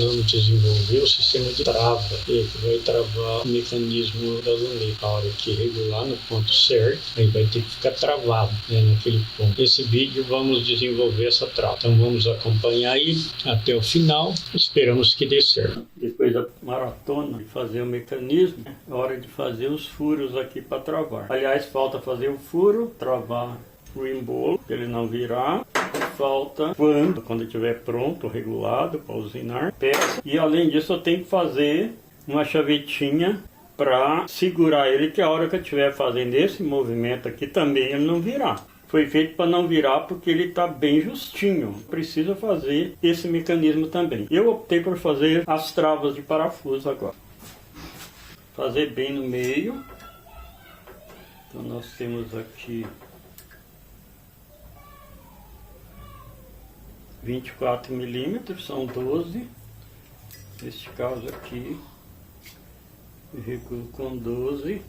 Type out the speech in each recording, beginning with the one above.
nós vamos desenvolver o sistema de trava, que vai travar o mecanismo da luneta. A hora que regular no ponto certo, aí vai ter que ficar travado, né, naquele ponto. Nesse vídeo vamos desenvolver essa trava. Então vamos acompanhar aí até o final. Esperamos que dê certo. Depois da maratona de fazer o mecanismo, é hora de fazer os furos aqui para travar. Aliás, falta fazer o furo, travar o embolo, para ele não virar. Falta quando estiver pronto, regulado para usinar, peça. E além disso eu tenho que fazer uma chavetinha para segurar ele, que a hora que eu estiver fazendo esse movimento aqui também ele não virar. Foi feito para não virar porque ele está bem justinho. Precisa fazer esse mecanismo também. Eu optei por fazer as travas de parafuso agora. Fazer bem no meio. Então nós temos aqui 24 milímetros, são 12. Neste caso aqui, eu recuo com 12.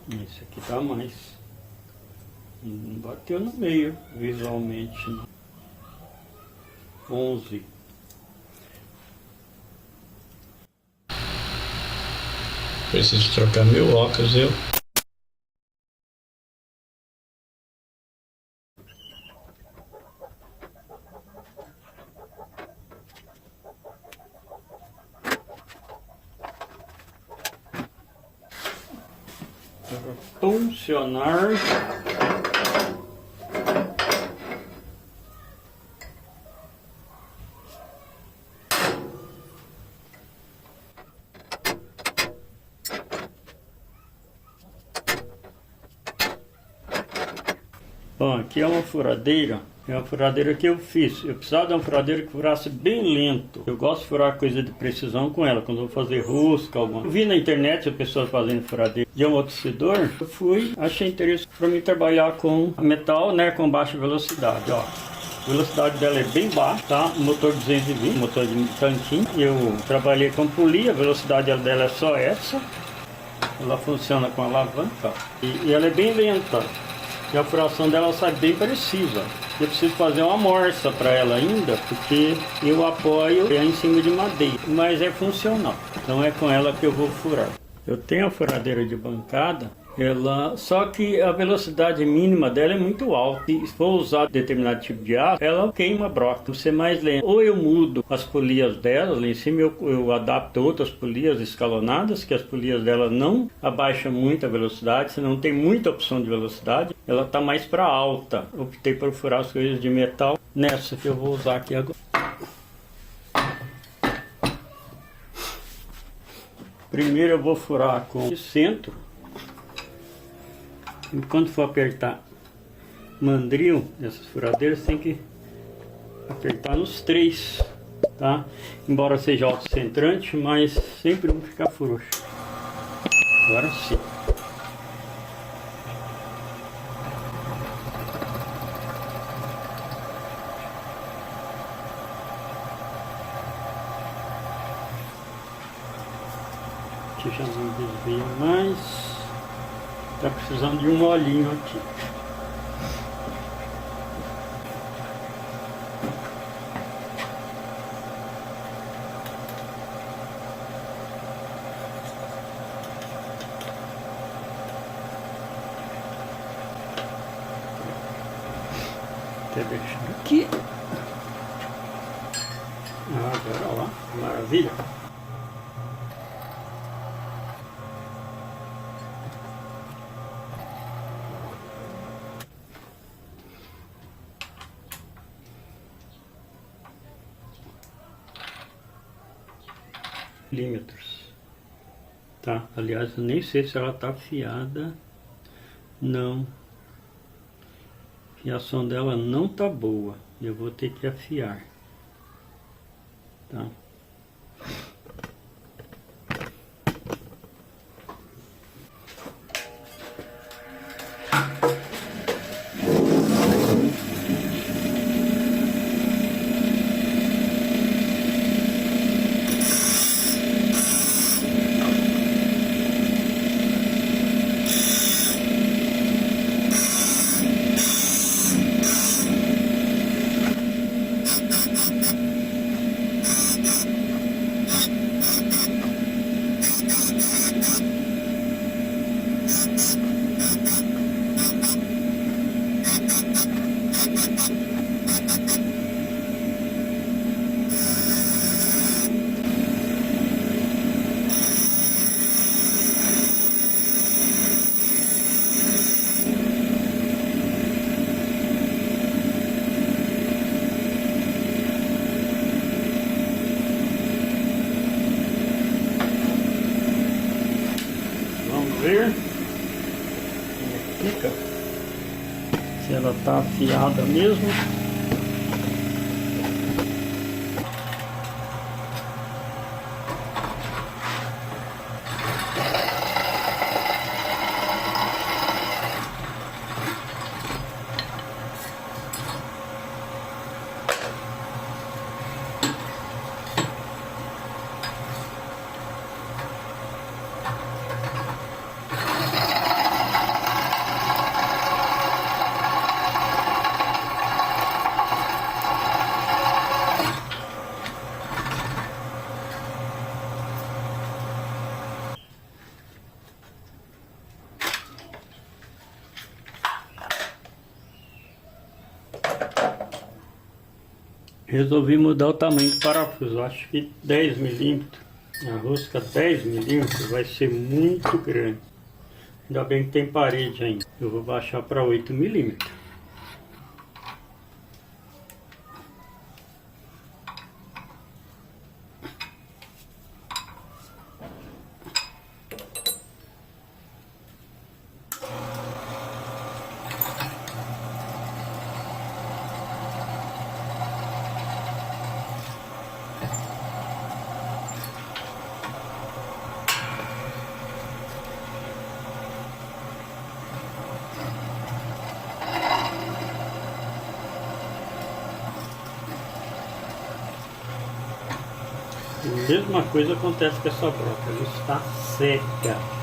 Esse aqui dá mais. Não bateu no meio, visualmente. 11. Preciso trocar meu óculos, eu. Funcionar. Bom, aqui é uma furadeira. É uma furadeira que eu fiz. Eu precisava de uma furadeira que furasse bem lento. Eu gosto de furar coisa de precisão com ela, quando eu vou fazer rosca, alguma. Eu vi na internet as pessoas fazendo furadeira de amortecedor. Eu fui, achei interessante para mim trabalhar com metal, né, com baixa velocidade, ó. A velocidade dela é bem baixa, tá? Motor 220, motor de tanquinho. Eu trabalhei com polia, a velocidade dela é só essa. Ela funciona com alavanca e ela é bem lenta. E a furação dela sai bem precisa. Eu preciso fazer uma morsa para ela ainda, porque eu apoio em cima de madeira, mas é funcional. Então é com ela que eu vou furar. Eu tenho a furadeira de bancada, só que a velocidade mínima dela é muito alta. Se for usar determinado tipo de aço, ela queima a broca, vai ser mais lento. Ou eu mudo as polias dela, lá em cima eu adapto outras polias escalonadas, que as polias dela não abaixam muito a velocidade, você não tem muita opção de velocidade, ela está mais para alta. Optei por furar as coisas de metal nessa que eu vou usar aqui agora. Primeiro eu vou furar com o centro. Enquanto for apertar mandril dessas furadeiras, tem que apertar nos 3, tá? Embora seja autocentrante, mas sempre vão ficar frouxo. Agora sim. Aqui já não desvia mais. Está precisando de um molhinho aqui. Até deixar aqui. Agora, olha lá, maravilha. Milímetros, tá? Aliás, eu nem sei se ela tá afiada. Não, a fiação dela não tá boa, eu vou ter que afiar, tá? ver. Fica. Se ela tá afiada mesmo. Resolvi mudar o tamanho do parafuso, acho que 10 milímetros, a rosca 10 milímetros vai ser muito grande. Ainda bem que tem parede ainda, eu vou baixar para 8 milímetros. A mesma coisa acontece com essa broca, ela está seca.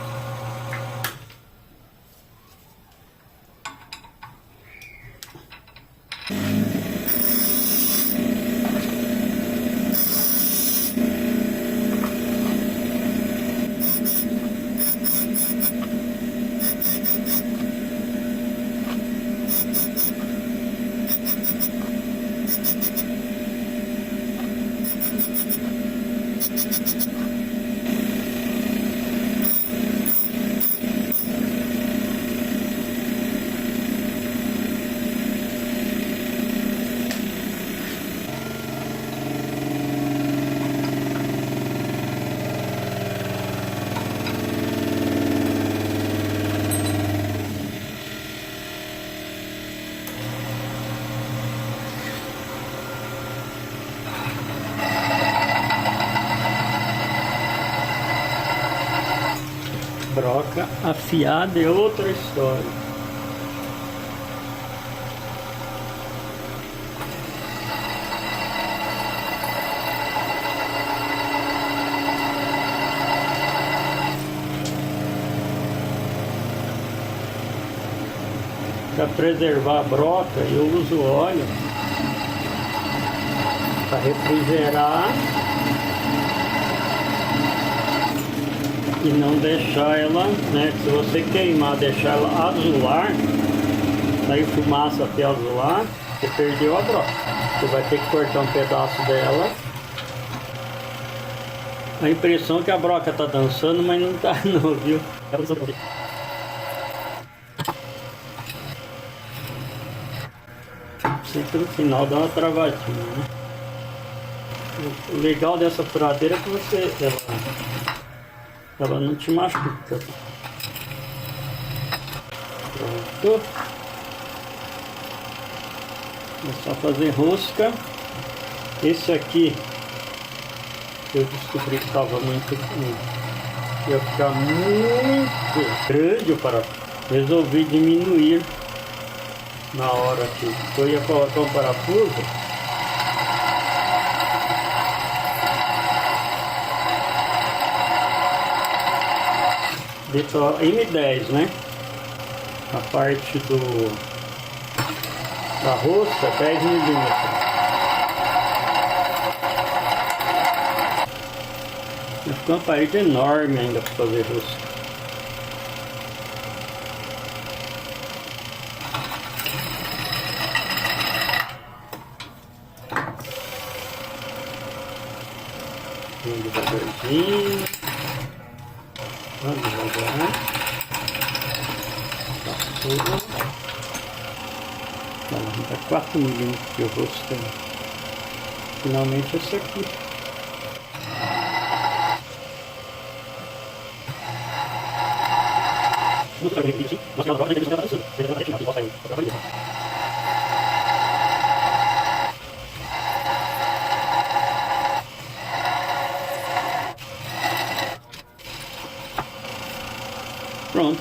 Broca afiada é outra história. Para preservar a broca, eu uso óleo para refrigerar e não deixar ela, né? Se você queimar, deixar ela azular, sair fumaça até azular, você perdeu a broca. Você vai ter que cortar um pedaço dela. A impressão é que a broca tá dançando, mas não tá não, viu? Sempre no final dá uma travadinha, né? O legal dessa furadeira é que você ela não te machuca. Pronto. É só fazer rosca. Esse aqui eu descobri que estava muito ia ficar muito grande o parafuso. Resolvi diminuir na hora que eu ia colocar um parafuso. M10, né? A parte da rosca 10 milímetros. Ficou uma parede enorme ainda para fazer rosca. Vamos devagarzinho. Vamos devagar. Tá, tá 4 milímetros de rosto. Finalmente esse aqui. Pronto,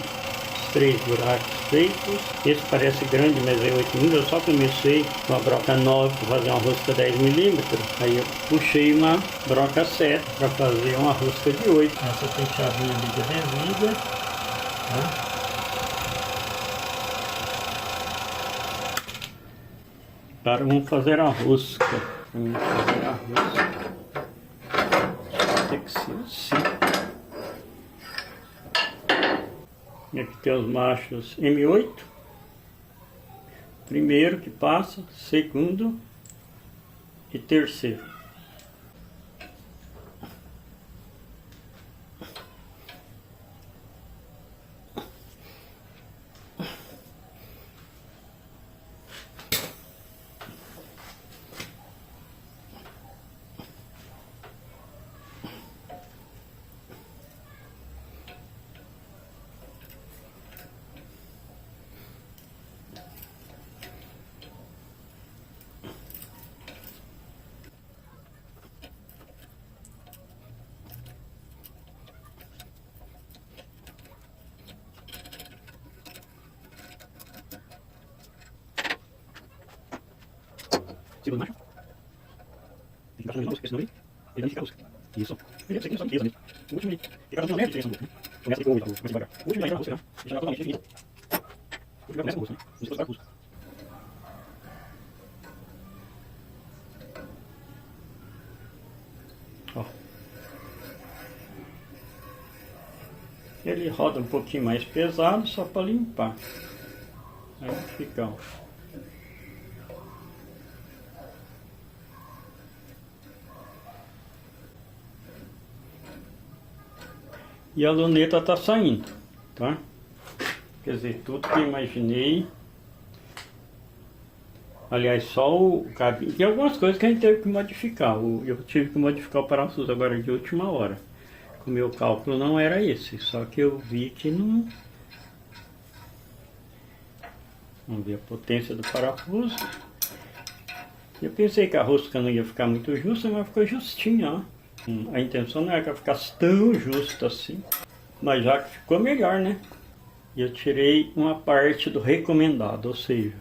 3 buracos feitos. Esse parece grande, mas é 8 mm. Eu só comecei com a broca 9 para fazer uma rosca 10 mm. Aí eu puxei uma broca 7 para fazer uma rosca de 8. Essa tem chavinha liga-desliga. Tá? Agora vamos fazer a rosca. Vamos fazer a rosca. Tem que ser assim. E aqui tem os machos M8. Primeiro que passa, segundo e terceiro. Segundo macho. Tem que baixar no senão ele não fica rosca. Isso. Ele é só isso mesmo. O último ali. Fica fazendo média de rosca. Começa com o começa devagar. O último aí na rosca, deixa ela totalmente definida. O último começa com rosca, né? Não se pode rosca. Ó. Ele roda um pouquinho mais pesado só para limpar. Aí fica, ó. E a luneta está saindo, tá? Quer dizer, tudo que eu imaginei. Aliás, só o cabinho. E algumas coisas que a gente teve que modificar. Eu tive que modificar o parafuso agora de última hora. O meu cálculo não era esse, só que eu vi que não... Vamos ver a potência do parafuso. Eu pensei que a rosca não ia ficar muito justa, mas ficou justinha, ó. A intenção não é que ela ficasse tão justa assim, mas já que ficou melhor, né? E eu tirei uma parte do recomendado, ou seja,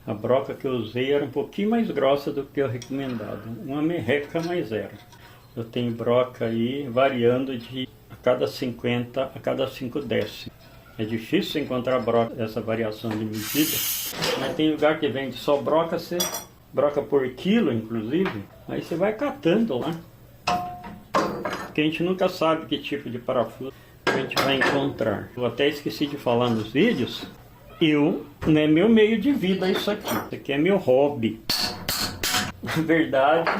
a broca que eu usei era um pouquinho mais grossa do que o recomendado, uma merreca, mas era. Eu tenho broca aí variando de a cada 50 a cada 5 décimos. É difícil encontrar broca, essa variação de medida, mas tem lugar que vende só broca, broca por quilo inclusive, aí você vai catando lá. Porque a gente nunca sabe que tipo de parafuso a gente vai encontrar. Eu até esqueci de falar nos vídeos, não é meu meio de vida isso aqui é meu hobby. Na verdade,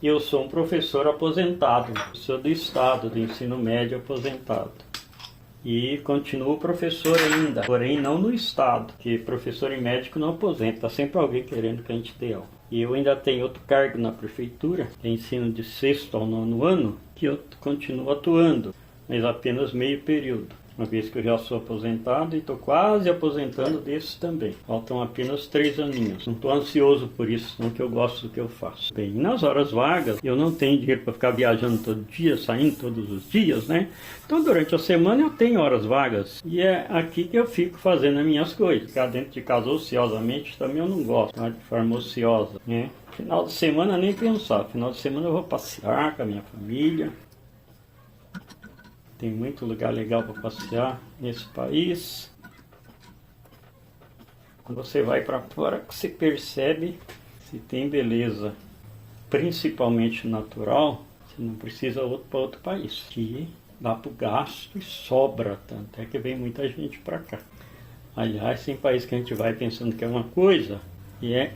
eu sou um professor aposentado, sou do estado, do ensino médio aposentado. E continuo professor ainda, porém não no estado, porque professor e médico não aposenta, está sempre alguém querendo que a gente dê aula. E eu ainda tenho outro cargo na prefeitura, que é ensino de 6º ao 9º ano, que eu continuo atuando, mas apenas meio período. Uma vez que eu já sou aposentado e estou quase aposentando desse também. Faltam apenas 3 aninhos. Não estou ansioso por isso, não, que eu gosto do que eu faço. Bem, nas horas vagas, eu não tenho dinheiro para ficar viajando todo dia, saindo todos os dias, né? Então durante a semana eu tenho horas vagas. E é aqui que eu fico fazendo as minhas coisas. Ficar dentro de casa ociosamente também eu não gosto, tá? De forma ociosa, né? Final de semana nem pensar. Final de semana eu vou passear com a minha família. Tem muito lugar legal para passear nesse país. Quando você vai para fora, você percebe se tem beleza, principalmente natural, você não precisa ir para outro país. Que dá para o gasto e sobra tanto. É que vem muita gente para cá. Aliás, tem país que a gente vai pensando que é uma coisa e é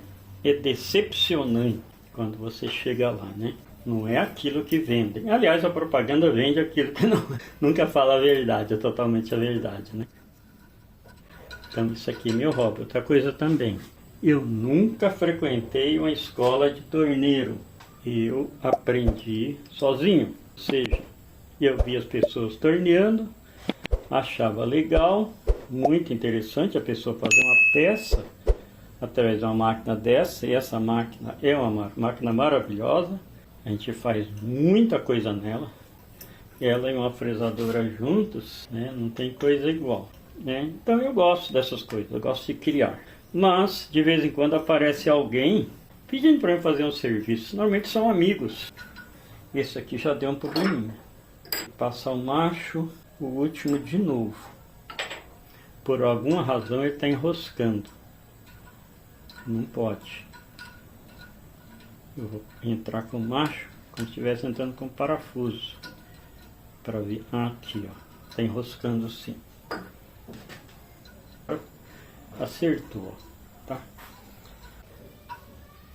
decepcionante quando você chega lá, né? Não é aquilo que vendem. Aliás, a propaganda vende aquilo que nunca fala a verdade, é totalmente a verdade, né? Então isso aqui é meu hobby. Outra coisa também, eu nunca frequentei uma escola de torneiro. Eu aprendi sozinho. Ou seja, eu via as pessoas torneando, achava legal muito interessante a pessoa fazer uma peça através de uma máquina dessa, e essa máquina é uma máquina maravilhosa, a gente faz muita coisa nela, ela e uma fresadora juntos, né? Não tem coisa igual, né? Então eu gosto dessas coisas, eu gosto de criar, mas de vez em quando aparece alguém pedindo para eu fazer um serviço, normalmente são amigos. Esse aqui já deu um probleminha, passar o macho, o último de novo, por alguma razão ele está enroscando. Não pode. Eu vou entrar com o macho como se estivesse entrando com parafuso. Para ver. Aqui, ó. Está enroscando sim. Acertou. Tá?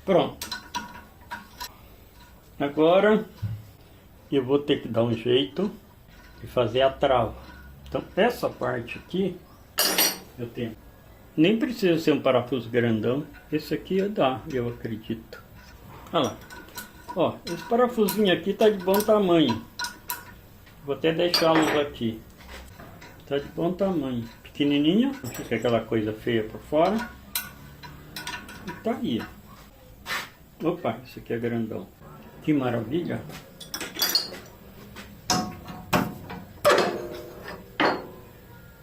Pronto. Agora eu vou ter que dar um jeito de fazer a trava. Então essa parte aqui eu tenho. Nem precisa ser um parafuso grandão. Esse aqui dá, eu acredito. Olha lá. Ó, esse parafusinho aqui tá de bom tamanho. Vou até deixá-los aqui. Tá de bom tamanho. Pequenininho. Não fica aquela coisa feia por fora. E tá aí. Opa, esse aqui é grandão. Que maravilha.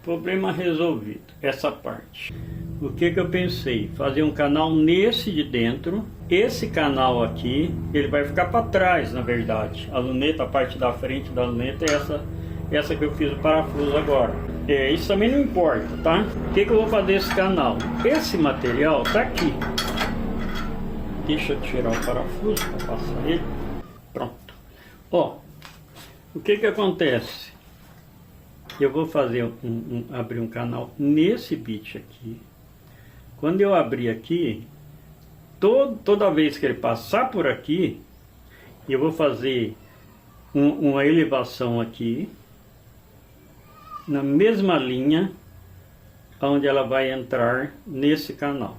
Problema resolvido, essa parte. O que eu pensei? Fazer um canal nesse de dentro. Esse canal aqui, ele vai ficar para trás, na verdade. A luneta, a parte da frente da luneta é essa que eu fiz o parafuso agora. Isso também não importa, tá? O que eu vou fazer esse canal? Esse material tá aqui. Deixa eu tirar o parafuso para passar ele. Pronto. Ó, o que acontece? Eu vou fazer abrir um canal nesse bit aqui. Quando eu abrir aqui, toda vez que ele passar por aqui, eu vou fazer uma elevação aqui, na mesma linha, onde ela vai entrar nesse canal.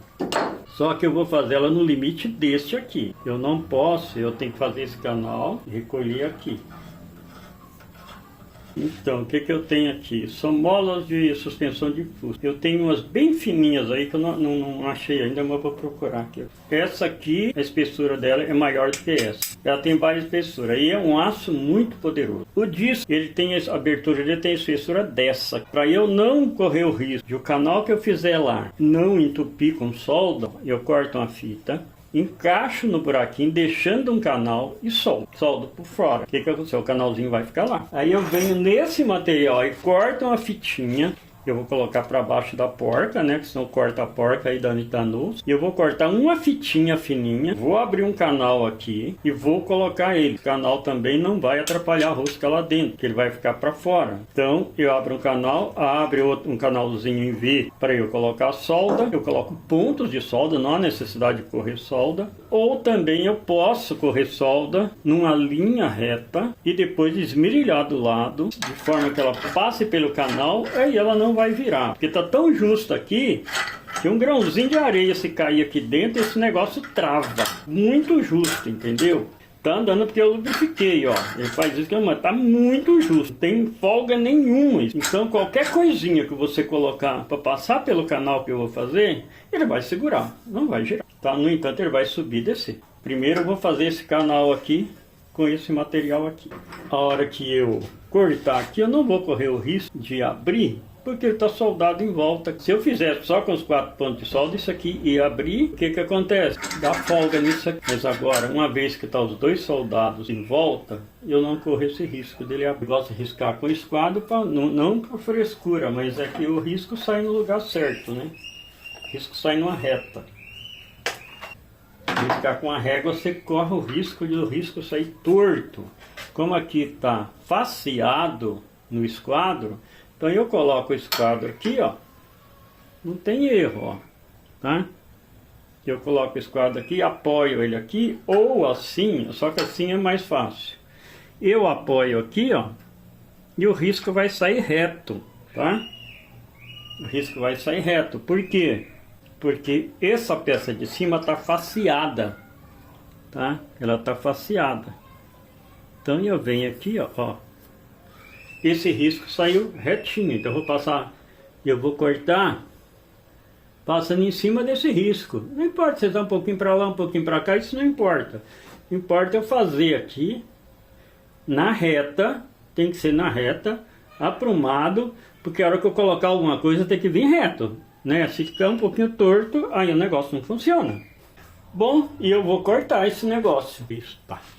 Só que eu vou fazer ela no limite deste aqui. Eu não posso, eu tenho que fazer esse canal e recolher aqui. Então, o que eu tenho aqui? São molas de suspensão de fusca. Eu tenho umas bem fininhas aí que eu não achei ainda, mas vou procurar aqui. Essa aqui, a espessura dela é maior do que essa. Ela tem várias espessuras. E é um aço muito poderoso. O disco, ele tem a abertura, ele tem a espessura dessa. Para eu não correr o risco de o canal que eu fizer lá não entupir com solda, eu corto uma fita, encaixo no buraquinho, deixando um canal e soldo por fora. O que aconteceu? O canalzinho vai ficar lá. Aí eu venho nesse material e corto uma fitinha. Eu vou colocar para baixo da porca, né? Que senão corta a porca aí da Nitanus. E eu vou cortar uma fitinha fininha. Vou abrir um canal aqui e vou colocar ele. O canal também não vai atrapalhar a rosca lá dentro, que ele vai ficar para fora. Então eu abro um canal, um canalzinho em V para eu colocar solda. Eu coloco pontos de solda, não há necessidade de correr solda. Ou também eu posso correr solda numa linha reta e depois esmerilhar do lado, de forma que ela passe pelo canal, aí ela não vai virar, porque tá tão justo aqui que um grãozinho de areia se cair aqui dentro, esse negócio trava. Muito justo, entendeu? Tá andando porque eu lubrifiquei, ó. Ele faz isso, mas tá muito justo, não tem folga nenhuma. Então qualquer coisinha que você colocar para passar pelo canal que eu vou fazer, ele vai segurar, não vai girar. Tá? No entanto, ele vai subir e descer. Primeiro eu vou fazer esse canal aqui com esse material aqui. A hora que eu cortar aqui, eu não vou correr o risco de abrir, porque ele está soldado em volta. Se eu fizesse só com os 4 pontos de solda, isso aqui ia abrir, o que acontece? Dá folga nisso aqui. Mas agora, uma vez que tá os dois soldados em volta, eu não corro esse risco dele abrir. Eu gosto de riscar com esquadro, não por frescura, mas é que o risco sai no lugar certo, né? O risco sai numa reta. Riscar com a régua, você corre o risco de o risco sair torto. Como aqui está faceado no esquadro, então eu coloco o esquadro aqui, ó, não tem erro, ó, tá? Eu coloco o esquadro aqui, apoio ele aqui, ou assim, só que assim é mais fácil. Eu apoio aqui, ó, e o risco vai sair reto, tá? O risco vai sair reto. Por quê? Porque essa peça de cima está faceada, tá? Ela está faceada. Então eu venho aqui, ó, esse risco saiu retinho. Então eu vou passar Eu vou cortar passando em cima desse risco. Não importa se está um pouquinho para lá, um pouquinho para cá, isso não importa. Importa eu fazer aqui na reta, tem que ser na reta, aprumado, porque a hora que eu colocar alguma coisa tem que vir reto, né? Se ficar um pouquinho torto, aí o negócio não funciona. Bom, e eu vou cortar esse negócio. Espaço.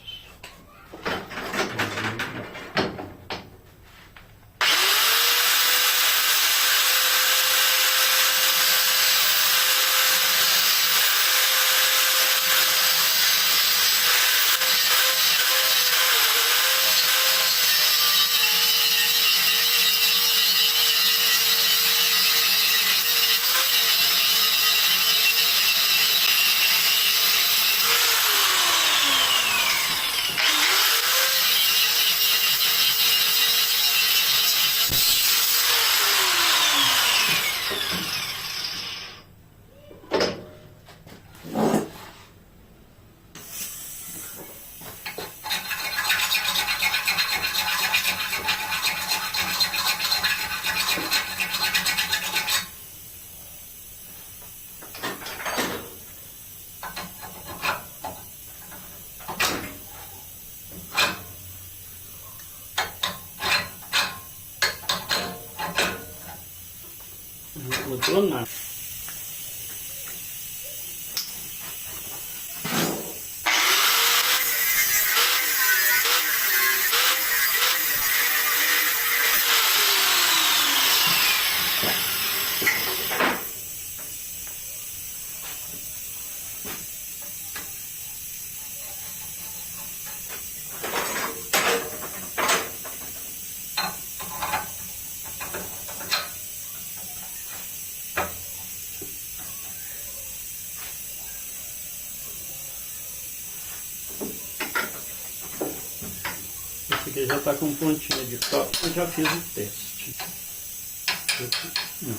Não mudou nada. Esse aqui já está com pontinha de toque, eu já fiz o teste. Não.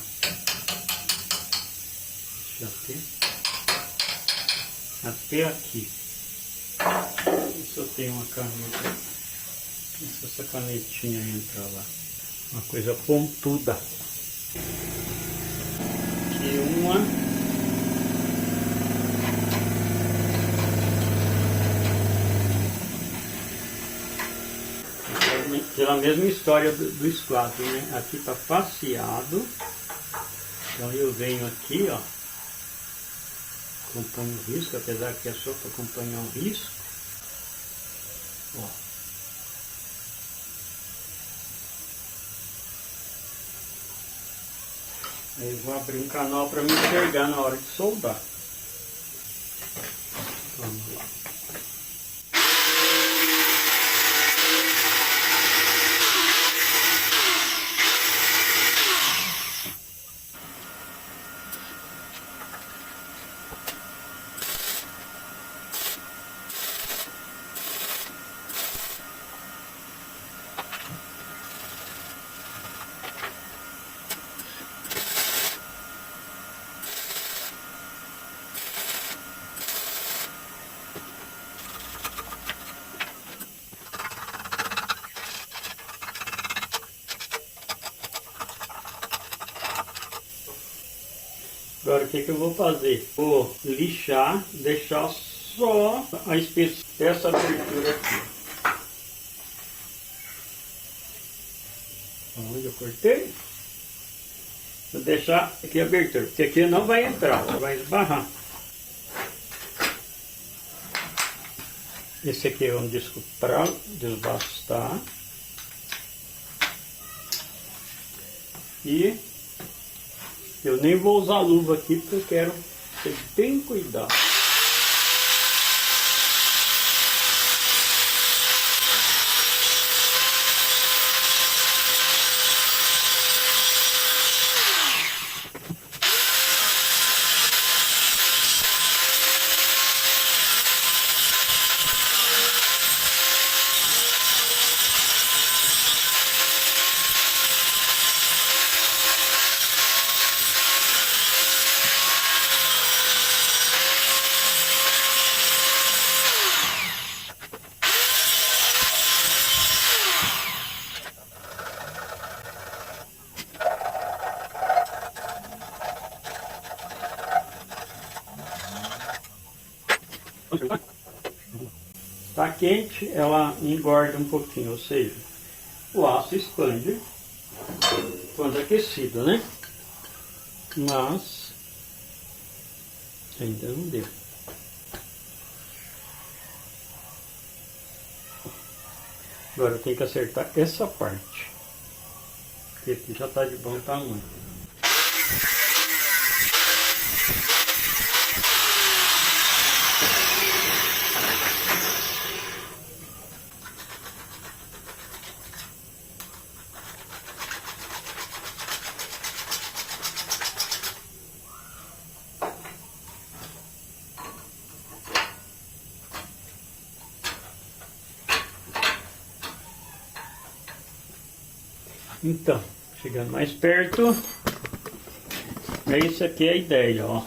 Até aqui. Se eu tenho uma caneta, se essa canetinha entra lá. Uma coisa pontuda. Aqui uma. Pela mesma história do esquadro, né? Aqui está faceado. Então eu venho aqui, ó. Acompanho o risco, apesar que é só para acompanhar o risco. Ó. Aí vou abrir um canal para me enxergar na hora de soldar. Vamos lá. Agora o que eu vou fazer? Vou lixar, deixar só a espessura dessa abertura aqui. Onde eu cortei? Vou deixar aqui a abertura, porque aqui não vai entrar, vai esbarrar. Esse aqui é um disco para desbastar. E eu nem vou usar luva aqui porque eu quero ter bem cuidado. quente, ela engorda um pouquinho, ou seja, o aço expande quando aquecido, né? Mas ainda não deu. Agora eu tenho que acertar essa parte, porque aqui já está de bom tamanho. Então, chegando mais perto, essa aqui é a ideia, ó.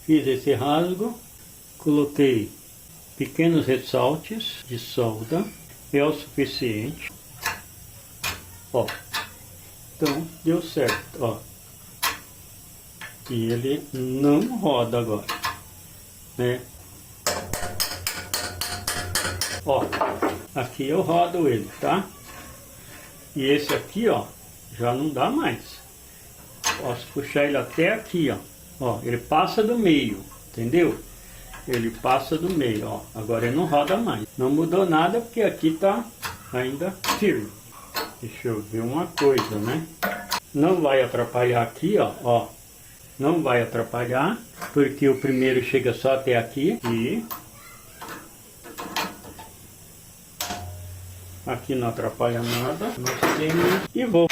Fiz esse rasgo, coloquei pequenos ressaltes de solda, é o suficiente, ó. Então, deu certo, ó. E ele não roda agora, né? Ó, aqui eu rodo ele, tá? E esse aqui, ó, já não dá mais. Posso puxar ele até aqui, ó. Ó, ele passa do meio, entendeu? Ele passa do meio, ó. Agora ele não roda mais. Não mudou nada porque aqui tá ainda firme. Deixa eu ver uma coisa, né? Não vai atrapalhar aqui, ó, ó. Não vai atrapalhar, porque o primeiro chega só até aqui e... aqui não atrapalha nada. Nós temos... e vou...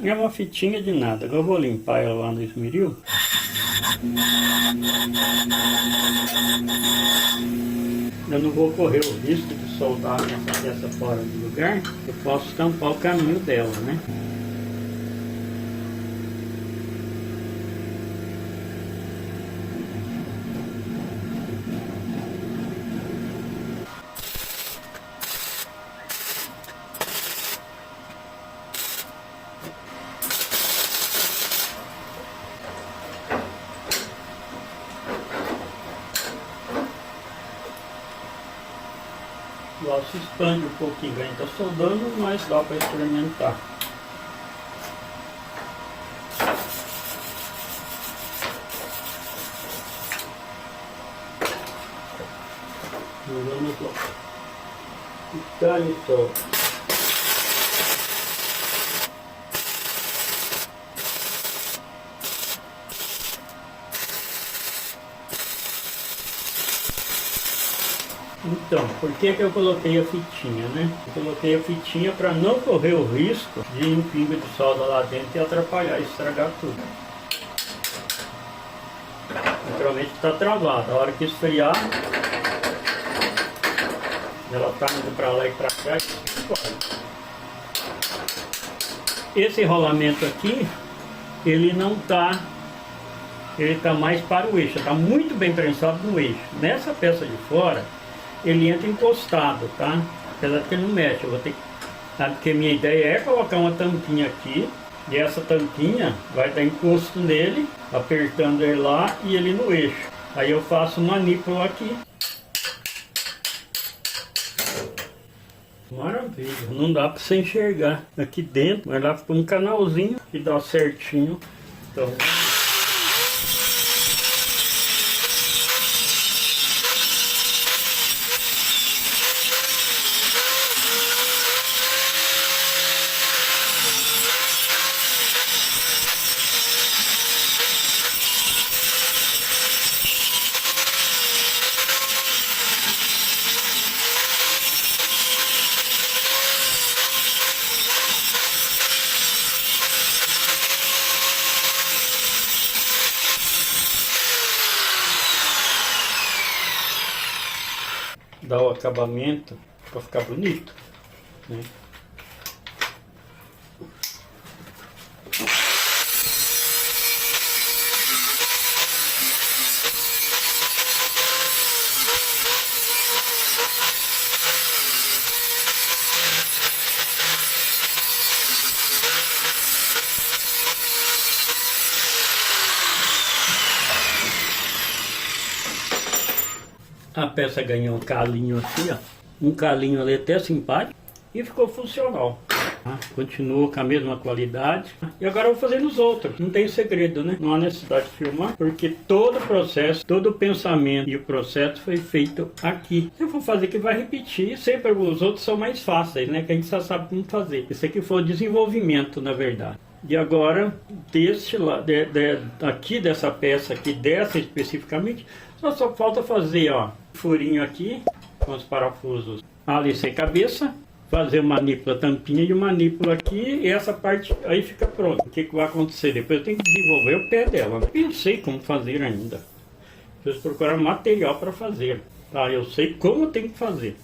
é uma fitinha de nada. Agora eu vou limpar ela lá no esmeril. Eu não vou correr o risco de soldar essa peça fora do lugar. Eu posso tampar o caminho dela, né? O aço expande um pouquinho, a gente está soldando, mas dá para experimentar. Vamos lá. Está ali só. Então, por que eu coloquei a fitinha, né? Eu coloquei a fitinha para não correr o risco de um pingo de solda lá dentro e atrapalhar e estragar tudo. Naturalmente está travada. A hora que esfriar, ela está indo para lá e para cá e fora. Esse rolamento aqui, ele não está... ele está mais para o eixo, está muito bem prensado no eixo. Nessa peça de fora, ele entra encostado, tá? Apesar que ele não mexe, eu vou ter que... sabe, porque minha ideia é colocar uma tampinha aqui, e essa tampinha vai dar encosto nele, apertando ele lá e ele no eixo. Aí eu faço uma manípula aqui. Maravilha, não dá para você enxergar aqui dentro, mas lá fica um canalzinho que dá certinho. Então... dá o acabamento para ficar bonito, né? A peça ganhou um calinho aqui, ó. Um calinho ali até simpático. E ficou funcional. Continua com a mesma qualidade. E agora eu vou fazer nos outros. Não tem segredo, né? Não há necessidade de filmar, porque todo o processo, todo o pensamento e o processo foi feito aqui. Se eu for fazer aqui, vai repetir. Sempre os outros são mais fáceis, né? Que a gente já sabe como fazer. Esse aqui foi o desenvolvimento, na verdade. E agora, deste lado, aqui dessa peça aqui, dessa especificamente, só falta fazer, ó, furinho aqui, com os parafusos ali sem cabeça. Fazer uma manípula tampinha e uma manípula aqui, e essa parte aí fica pronta. O que vai acontecer? Depois eu tenho que desenvolver o pé dela. Não pensei como fazer ainda. Preciso procurar material para fazer. Tá? Eu sei como tem que fazer.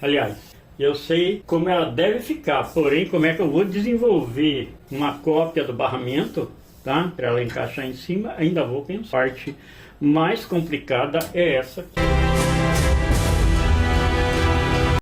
Aliás, eu sei como ela deve ficar. Porém, como é que eu vou desenvolver uma cópia do barramento, tá? Para ela encaixar em cima, ainda vou pensar. A parte mais complicada é essa aqui.